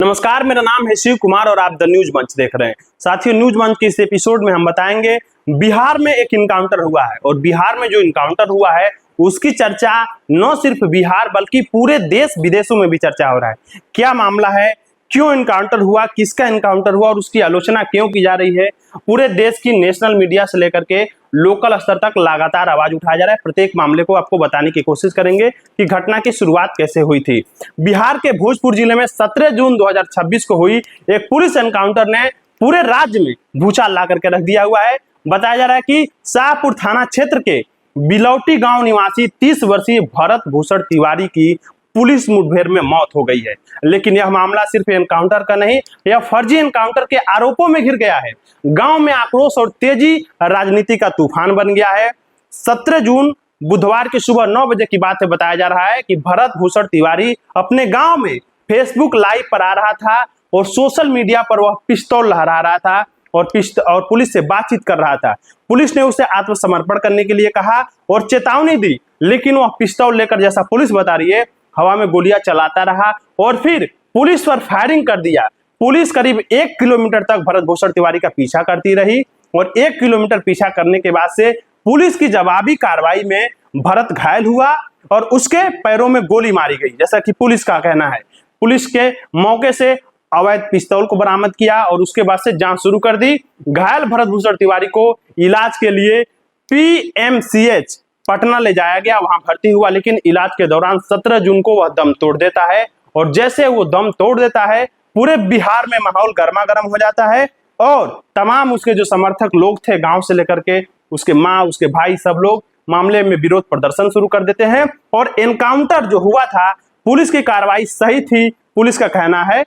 नमस्कार, मेरा नाम है शिव कुमार और आप द न्यूज मंच देख रहे हैं। साथियों, न्यूज मंच के इस एपिसोड में हम बताएंगे बिहार में एक इनकाउंटर हुआ है और बिहार में जो इनकाउंटर हुआ है उसकी चर्चा न सिर्फ बिहार बल्कि पूरे देश विदेशों में भी चर्चा हो रहा है। क्या मामला है, क्यों इनकाउंटर हुआ, किसका इनकाउंटर हुआ और उसकी आलोचना क्यों की जा रही है। पूरे देश की नेशनल मीडिया से लेकर के लोकल स्तर तक लगातार आवाज उठाया जा रहा है। प्रत्येक मामले को आपको बताने की कोशिश करेंगे कि घटना की शुरुआत कैसे हुई थी। बिहार के भोजपुर जिले में 17 जून 2026 को हुई एक पुलिस एनकाउंटर ने पूरे राज्य में भूचाल ला करके रख दिया हुआ है। बताया जा रहा है कि शाहपुर थाना क्षेत्र के बिलौटी गांव निवासी 30 वर्षीय भरत भूषण तिवारी की पुलिस मुठभेड़ में मौत हो गई है। लेकिन यह मामला सिर्फ एनकाउंटर का नहीं, यह फर्जी एनकाउंटर के आरोपों में घिर गया है। गांव में आक्रोश और तेजी राजनीति का तूफान बन गया है। 17 जून बुधवार की सुबह 9 बजे की बात है। बताया जा रहा है कि भरत भूषण तिवारी अपने गांव में फेसबुक लाइव पर आ रहा था और सोशल मीडिया पर वह पिस्तौल लहरा रहा था और पुलिस से बातचीत कर रहा था। पुलिस ने उसे आत्मसमर्पण करने के लिए कहा और चेतावनी दी, लेकिन वह पिस्तौल लेकर, जैसा पुलिस बता रही है, हवा में गोलियां चलाता रहा और फिर पुलिस पर फायरिंग कर दिया। पुलिस करीब 1 किलोमीटर तक भरत भूषण तिवारी का पीछा करती रही और 1 किलोमीटर पीछा करने के बाद से पुलिस की जवाबी कार्रवाई में भरत घायल हुआ और उसके पैरों में गोली मारी गई, जैसा कि पुलिस का कहना है। पुलिस के मौके से अवैध पिस्तौल को बरामद किया और उसके बाद से जांच शुरू कर दी। घायल भरत भूषण तिवारी को इलाज के लिए PMCH पटना ले जाया गया, वहां भर्ती हुआ, लेकिन इलाज के दौरान 17 जून को वह दम तोड़ देता है और जैसे वो दम तोड़ देता है पूरे बिहार में माहौल गर्मा गर्म हो जाता है और तमाम उसके जो समर्थक लोग थे, गांव से लेकर के उसके माँ, उसके भाई, सब लोग मामले में विरोध प्रदर्शन शुरू कर देते हैं। और एनकाउंटर जो हुआ था, पुलिस की कार्रवाई सही थी। पुलिस का कहना है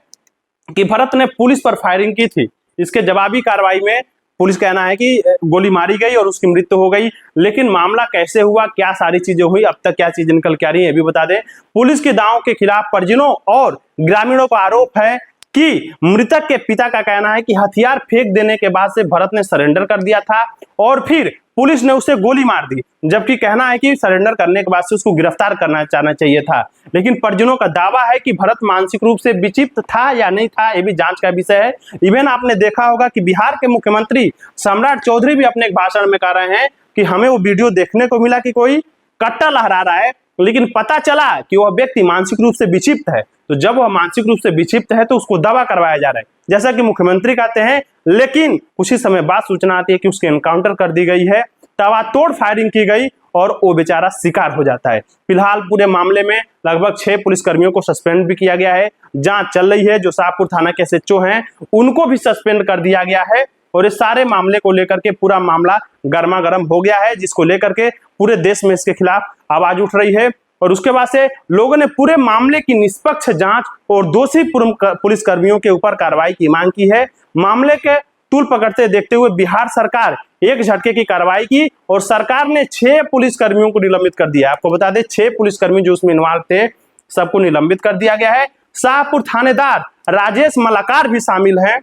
कि भरत ने पुलिस पर फायरिंग की थी। इसके जवाबी कार्रवाई में पुलिस कहना है कि गोली मारी गई और उसकी मृत्यु हो गई। लेकिन मामला कैसे हुआ, क्या सारी चीजें हुई, अब तक क्या चीजें निकल के आ रही है, ये भी बता दें। पुलिस के दावों के खिलाफ परिजनों और ग्रामीणों का आरोप है कि मृतक के पिता का कहना है कि हथियार फेंक देने के बाद से भरत ने सरेंडर कर दिया था और फिर पुलिस ने उसे गोली मार दी, जबकि कहना है कि सरेंडर करने के बाद से उसको गिरफ्तार करना चाहना चाहिए था। लेकिन परिजनों का दावा है कि भरत मानसिक रूप से विक्षिप्त था या नहीं था, यह भी जांच का विषय है। इवन आपने देखा होगा कि बिहार के मुख्यमंत्री सम्राट चौधरी भी अपने एक भाषण में कह रहे हैं कि हमें वो वीडियो देखने को मिला कि कोई कट्टा लहरा रहा है, लेकिन पता चला कि वह व्यक्ति मानसिक रूप से विक्षिप्त है। तो जब वह मानसिक रूप से विक्षिप्त है तो उसको दवा करवाया जा रहा है, जैसा कि मुख्यमंत्री कहते हैं। लेकिन कुछ ही समय बाद सूचना आती है कि उसके एनकाउंटर कर दी गई है, तवातोड़ फायरिंग की गई और वो बेचारा शिकार हो जाता है। फिलहाल पूरे मामले में लगभग 6 पुलिसकर्मियों को सस्पेंड भी किया गया है। जांच चल रही है। जो शाहपुर थाना के SHO हैं उनको भी सस्पेंड कर दिया गया है और इस सारे मामले को लेकर के पूरा मामला गर्मा गर्म हो गया है, जिसको लेकर के पूरे देश में इसके खिलाफ आवाज उठ रही है। और उसके बाद से लोगों ने पूरे मामले की निष्पक्ष जांच और दोषी पुलिसकर्मियों के ऊपर कार्रवाई की मांग की है। मामले के तूल पकड़ते देखते हुए बिहार सरकार एक झटके की कार्रवाई की और सरकार ने 6 पुलिसकर्मियों को निलंबित कर दिया। आपको बता दें, 6 पुलिसकर्मी जो उसमें इन्वॉल्व थे सबको निलंबित कर दिया गया है। शाहपुर थानेदार राजेश मलाकार भी शामिल हैं,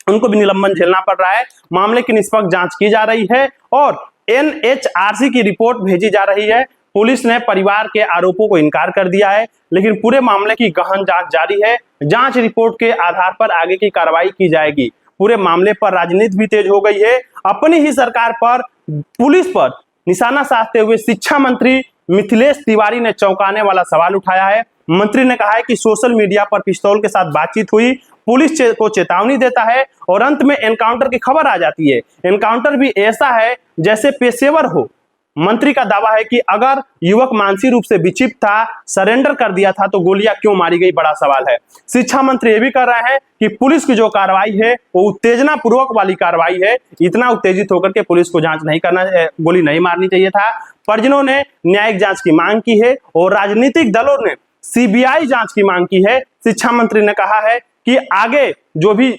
उनको भी निलंबन झेलना पड़ रहा है। मामले की निष्पक्ष जांच की जा रही है और NHRC की रिपोर्ट भेजी जा रही है। पुलिस ने परिवार के आरोपों को इनकार कर दिया है, लेकिन पूरे मामले की गहन जांच जारी है। जांच रिपोर्ट के आधार पर आगे की कार्रवाई की जाएगी। पूरे मामले पर राजनीति भी तेज हो गई है। अपनी ही सरकार पर, पुलिस पर निशाना साधते हुए शिक्षा मंत्री मिथिलेश तिवारी ने चौंकाने वाला सवाल उठाया है। मंत्री ने कहा है कि सोशल मीडिया पर पिस्तौल के साथ बातचीत हुई, पुलिस को चेतावनी देता है और अंत में एनकाउंटर की खबर आ जाती है। एनकाउंटर भी ऐसा है जैसे पेशेवर हो। मंत्री का दावा है कि अगर युवक मानसिक रूप से विक्षिप्त था, सरेंडर कर दिया था, तो गोलियां क्यों मारी गई, बड़ा सवाल है। शिक्षा मंत्री ये भी कर रहे हैं कि पुलिस की जो कार्रवाई है वो उत्तेजना पूर्वक वाली कार्रवाई है। इतना उत्तेजित होकर के पुलिस को जांच नहीं करना, गोली नहीं मारनी चाहिए था। परिजनों ने न्यायिक जांच की मांग की है और राजनीतिक दलों ने CBI जांच की मांग की है। शिक्षा मंत्री ने कहा है कि आगे जो भी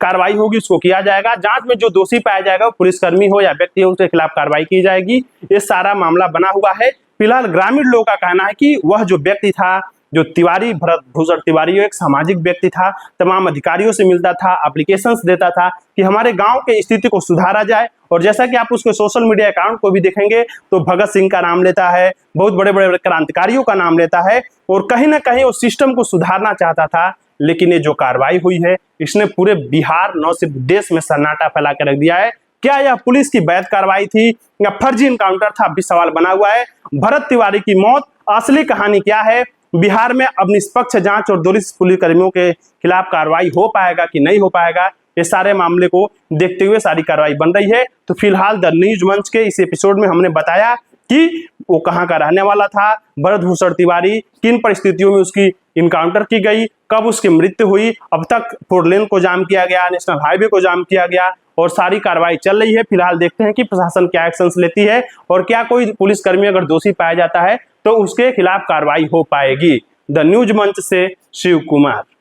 कार्रवाई होगी उसको किया जाएगा। जांच में जो दोषी पाया जाएगा, वो पुलिसकर्मी हो या व्यक्ति हो, उसके खिलाफ कार्रवाई की जाएगी। ये सारा मामला बना हुआ है। फिलहाल ग्रामीण लोगों का कहना है कि वह जो व्यक्ति था, जो तिवारी, भरत भूषण तिवारी, एक सामाजिक व्यक्ति था, तमाम अधिकारियों से मिलता था, एप्लीकेशंस देता था कि हमारे गांव के स्थिति को सुधारा जाए। और जैसा कि आप उसके सोशल मीडिया अकाउंट को भी देखेंगे तो भगत सिंह का नाम लेता है, बहुत बड़े बड़े क्रांतिकारियों का नाम लेता है और कहीं ना कहीं उस सिस्टम को सुधारना चाहता था। लेकिन ये जो कार्रवाई हुई है इसने पूरे बिहार न सिर्फ देश में सन्नाटा फैला के रख दिया है। क्या यह पुलिस की वैध कार्रवाई थी या फर्जी इनकाउंटर था, अभी सवाल बना हुआ है। भरत तिवारी की मौत, असली कहानी क्या है। बिहार में अब निष्पक्ष जांच और दोषी पुलिसकर्मियों के खिलाफ कार्रवाई हो पाएगा कि नहीं हो पाएगा, ये सारे मामले को देखते हुए सारी कार्रवाई बन रही है। तो फिलहाल द न्यूज मंच के इस एपिसोड में हमने बताया कि वो कहाँ का रहने वाला था, भरत भूषण तिवारी, किन परिस्थितियों में उसकी इनकाउंटर की गई, कब उसकी मृत्यु हुई, अब तक 4 लेन को जाम किया गया, नेशनल हाईवे को जाम किया गया और सारी कार्रवाई चल रही है। फिलहाल देखते हैं कि प्रशासन क्या एक्शंस लेती है और क्या कोई पुलिसकर्मी अगर दोषी पाया जाता है तो उसके खिलाफ कार्रवाई हो पाएगी। द न्यूज मंच से शिव कुमार।